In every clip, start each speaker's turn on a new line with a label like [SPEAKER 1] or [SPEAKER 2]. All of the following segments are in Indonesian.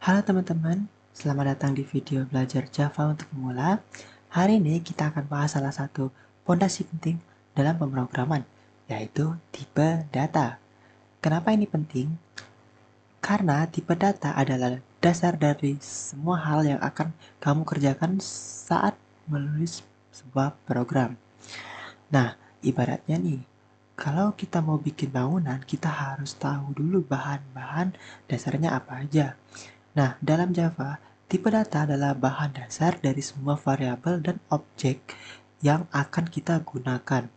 [SPEAKER 1] Halo teman-teman, selamat datang di video belajar Java untuk pemula. Hari ini kita akan bahas salah satu fondasi penting dalam pemrograman, yaitu tipe data. Kenapa ini penting? Karena tipe data adalah dasar dari semua hal yang akan kamu kerjakan saat menulis sebuah program. Nah, ibaratnya nih, kalau kita mau bikin bangunan, kita harus tahu dulu bahan-bahan dasarnya apa aja. Nah, dalam Java, tipe data adalah bahan dasar dari semua variabel dan objek yang akan kita gunakan.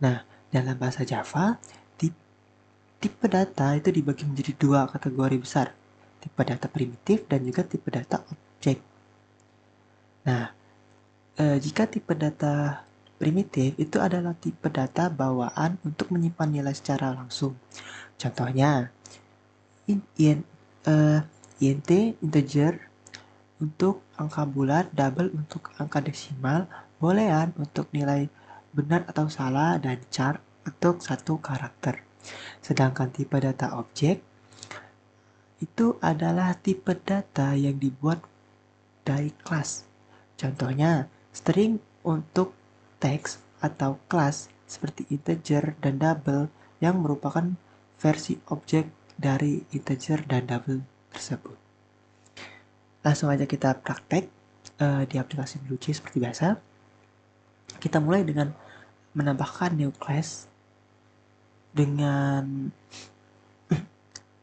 [SPEAKER 1] Nah, dalam bahasa Java, tipe data itu dibagi menjadi dua kategori besar, tipe data primitif dan juga tipe data objek. Nah, jika tipe data primitif itu adalah tipe data bawaan untuk menyimpan nilai secara langsung. Contohnya, int integer untuk angka bulat, double untuk angka desimal, boolean untuk nilai benar atau salah, dan char untuk satu karakter. Sedangkan tipe data objek itu adalah tipe data yang dibuat dari kelas. Contohnya, string untuk teks atau kelas seperti integer dan double yang merupakan versi objek dari integer dan double tersebut. Langsung aja kita praktek di aplikasi BlueC seperti biasa. Kita mulai dengan menambahkan new class dengan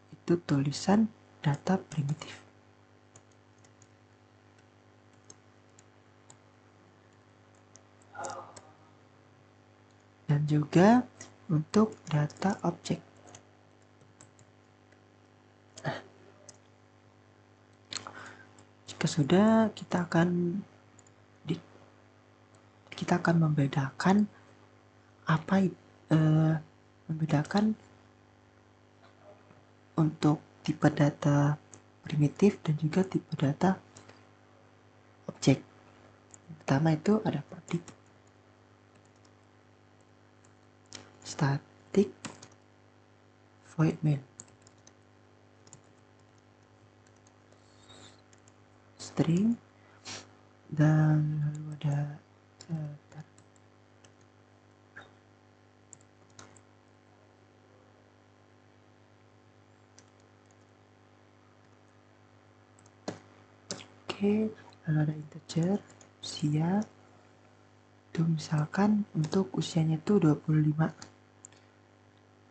[SPEAKER 1] itu tulisan data primitif. Dan juga untuk data objek. Jika sudah, kita akan membedakan membedakan untuk tipe data primitif dan juga tipe data objek. Pertama itu ada predict, static, void main, string, dan lalu ada lalu ada integer usia itu misalkan untuk usianya itu 25,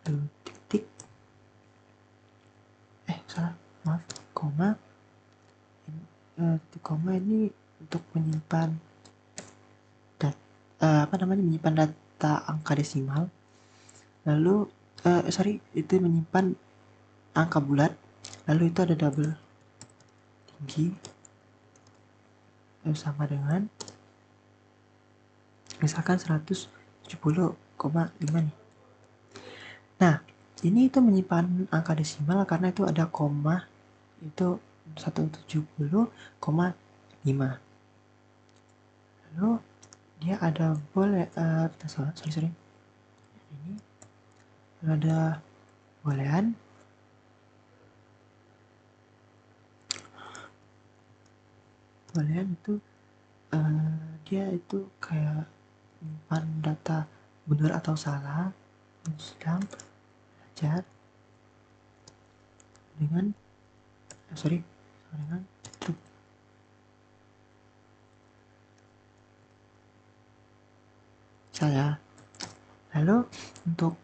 [SPEAKER 1] lalu titik koma ini untuk menyimpan menyimpan data angka desimal, lalu itu menyimpan angka bulat, lalu itu ada double tinggi sama dengan misalkan 170,5 nih. Nah, ini itu menyimpan angka desimal karena itu ada koma, itu 170,5. Lalu dia ada ini ada boolean itu dia itu kayak menyimpan data benar atau salah, sedang belajar dengan true. Lalu untuk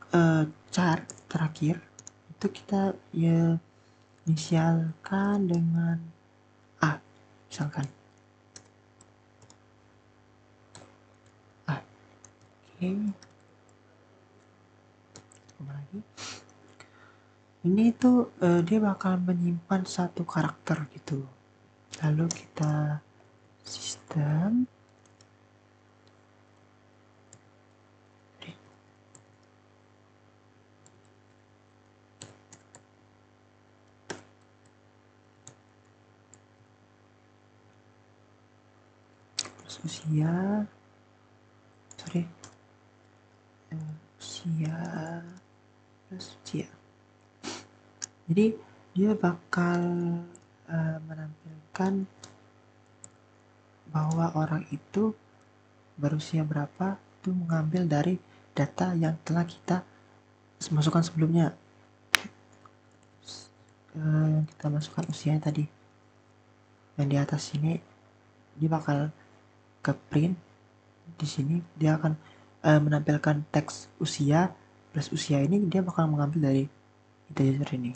[SPEAKER 1] char terakhir itu kita inisialkan dengan A, misalkan A. Oke. Lagi. Ini tuh dia bakal menyimpan satu karakter gitu. Lalu kita sistem usia plus usia. Jadi dia bakal menampilkan bahwa orang itu berusia berapa, itu mengambil dari data yang telah kita masukkan sebelumnya. Yang kita masukkan usianya tadi, yang di atas sini dia bakal ke print. Di sini dia akan menampilkan teks usia plus usia, ini dia bakal mengambil dari integer ini.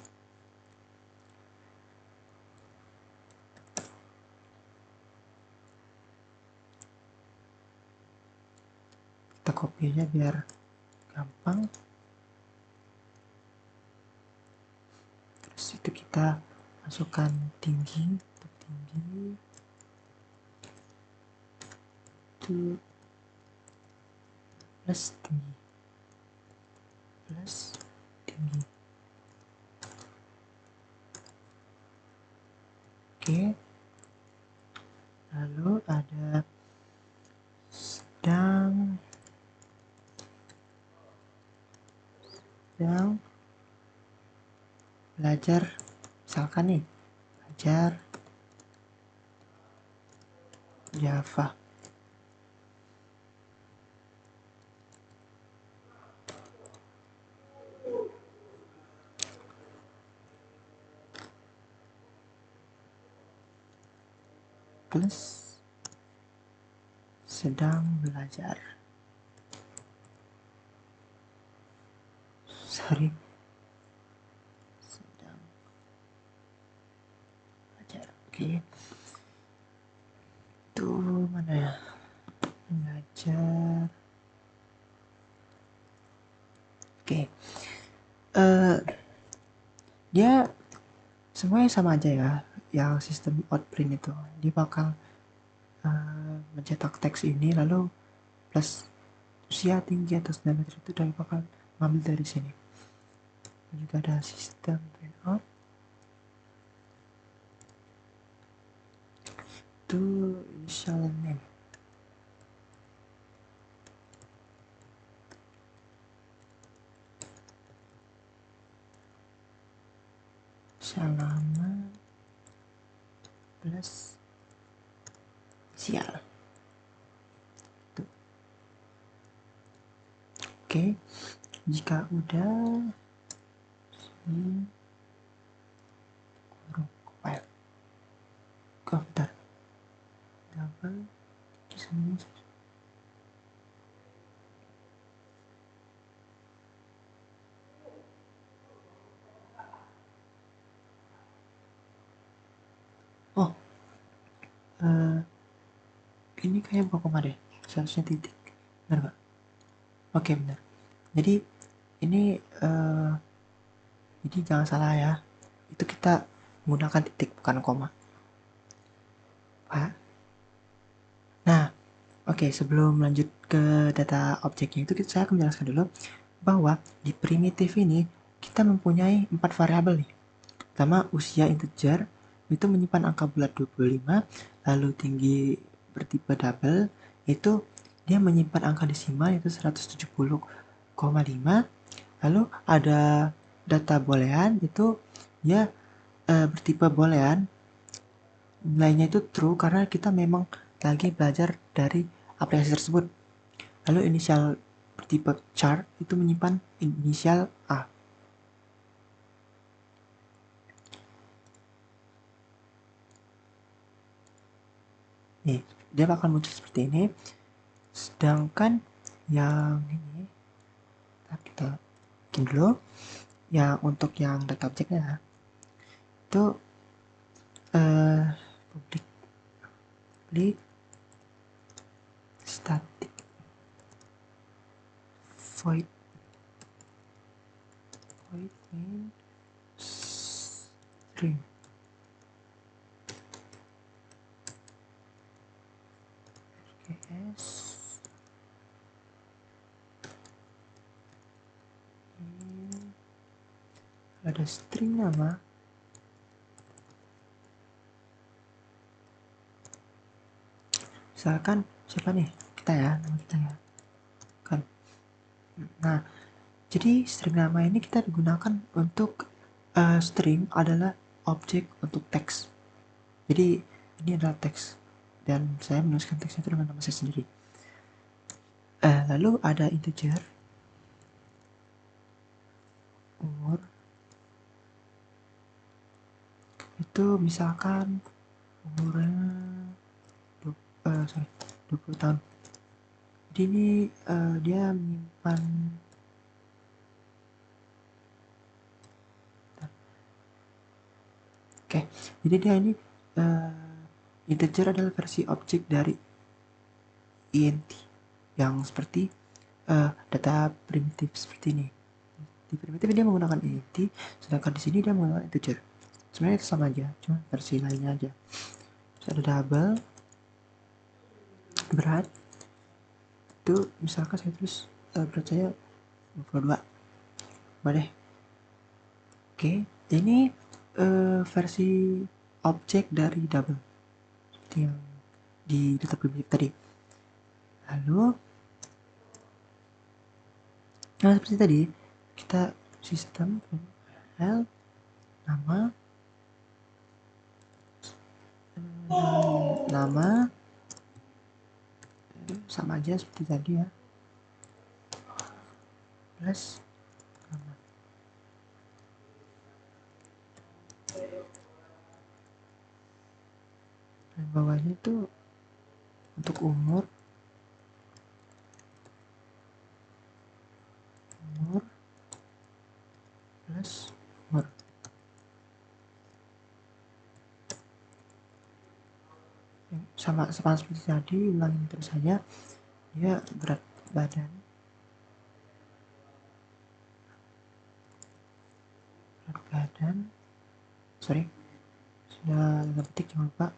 [SPEAKER 1] Kita copy aja biar gampang. Terus itu kita masukkan tinggi, untuk tinggi itu plus tinggi plus tinggi. Oke, lalu ada sedang belajar, misalkan nih belajar Java. Plus sedang belajar. Sedang belajar. Oke. Itu mana ya? Belajar. Oke. Dia semuanya sama aja ya. Yang sistem outprint itu, dia bakal mencetak teks ini lalu plus usia, tinggi, atas diameter itu dan bakal ngambil dari sini. Dan juga ada sistem print out itu initial name. Selama plus sial. Tuh. Oke, jika udah ini kurung file. Bentar. Double di sini. Oh, ini kayak bukan koma deh, seharusnya titik, benar nggak? Oke, benar. Jadi ini jadi jangan salah ya, itu kita menggunakan titik bukan koma, Pak. Nah, oke, sebelum lanjut ke data objeknya itu saya akan menjelaskan dulu bahwa di primitif ini kita mempunyai 4 variabel nih. Pertama, usia integer itu menyimpan angka bulat 25, lalu tinggi bertipe double itu dia menyimpan angka desimal itu 170,5. Lalu ada data boolean itu dia bertipe boolean, nilainya itu true karena kita memang lagi belajar dari aplikasi tersebut. Lalu inisial bertipe char itu menyimpan inisial A. Nih, dia bakal muncul seperti ini. Sedangkan yang ini kita bikin dulu. Yang untuk yang data objeknya itu public static void main string. RGS ada string nama, misalkan siapa nih, kita ya, nama kita ya kan. Nah, jadi string nama ini kita digunakan untuk string adalah objek untuk teks. Jadi ini adalah teks dan saya menuliskan teksnya itu dengan nama saya sendiri. Lalu ada integer, umur, itu misalkan umurnya 20 tahun. Jadi ini dia menyimpan jadi dia ini integer adalah versi objek dari int yang seperti data primitif seperti ini. Di primitif dia menggunakan int, sedangkan di sini dia menggunakan integer. Sebenarnya itu sama aja, cuma versi lainnya aja. Terus ada double, berat, itu misalkan saya tulis berat saya 22. Boleh. Oke, ini versi objek dari double seperti yang di data primitif tadi. Lalu seperti tadi kita sistem file nama sama aja seperti tadi ya, plus nama. Dan bawahnya itu untuk umur plus umur. Sama seperti tadi, ulangin terus saja. Dia berat badan, sorry, sudah ngetik jangan lupa.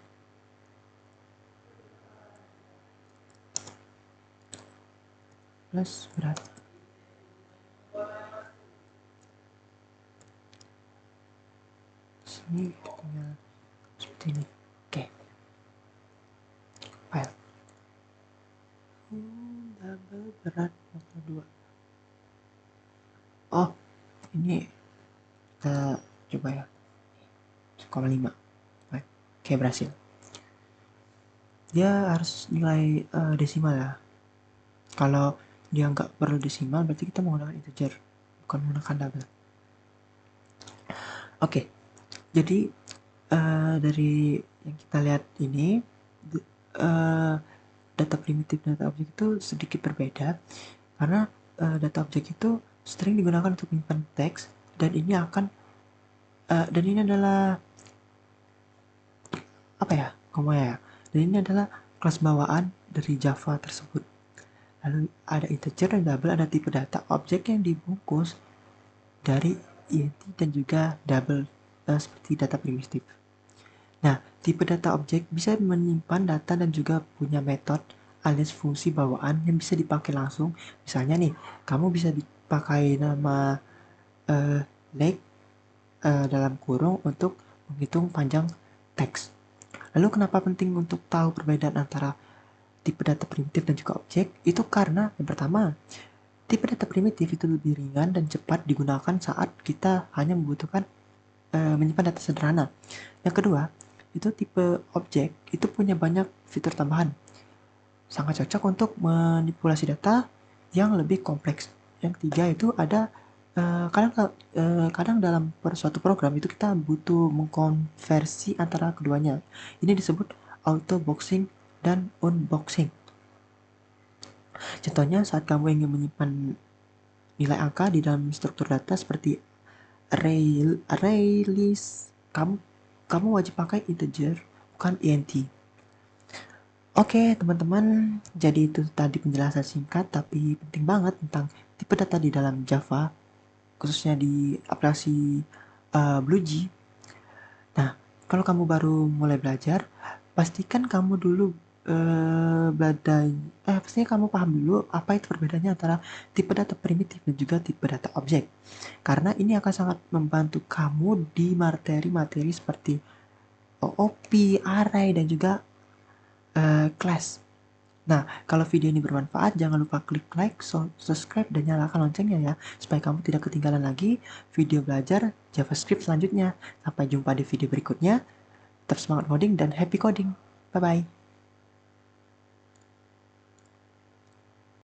[SPEAKER 1] Plus berat. Sini tinggal seperti ini. Oke. File. Double berat 22. Oh, ini kita coba ya. 1,5. Oke, berhasil. Dia harus nilai desimal ya. Kalau dia nggak perlu desimal, berarti kita menggunakan integer, bukan menggunakan double. Oke, jadi dari yang kita lihat ini, data primitif dan data objek itu sedikit berbeda, karena data objek itu sering digunakan untuk menyimpan teks, dan ini akan dan ini adalah apa ya, dan ini adalah kelas bawaan dari Java tersebut. Lalu ada integer dan double, ada tipe data objek yang dibungkus dari int dan juga double seperti data primitif. Nah, tipe data objek bisa menyimpan data dan juga punya metode alias fungsi bawaan yang bisa dipakai langsung. Misalnya nih, kamu bisa dipakai nama length dalam kurung untuk menghitung panjang teks. Lalu kenapa penting untuk tahu perbedaan antara tipe data primitif dan juga objek? Itu karena yang pertama, tipe data primitif itu lebih ringan dan cepat digunakan saat kita hanya membutuhkan menyimpan data sederhana. Yang kedua, itu tipe objek itu punya banyak fitur tambahan. Sangat cocok untuk manipulasi data yang lebih kompleks. Yang ketiga itu ada kadang dalam suatu program itu kita butuh mengkonversi antara keduanya. Ini disebut auto boxing dan unboxing. Contohnya saat kamu ingin menyimpan nilai angka di dalam struktur data seperti array list, kamu wajib pakai integer bukan int. Oke teman-teman, jadi itu tadi penjelasan singkat tapi penting banget tentang tipe data di dalam Java, khususnya di aplikasi BlueG. Nah, kalau kamu baru mulai belajar, pastikan kamu dulu pastinya kamu paham dulu apa itu perbedaannya antara tipe data primitif dan juga tipe data objek. Karena ini akan sangat membantu kamu di materi-materi seperti OOP, array, dan juga class. Nah, kalau video ini bermanfaat, jangan lupa klik like, subscribe, dan nyalakan loncengnya ya, supaya kamu tidak ketinggalan lagi video belajar JavaScript selanjutnya. Sampai jumpa di video berikutnya. Tetap semangat coding dan happy coding. Bye-bye.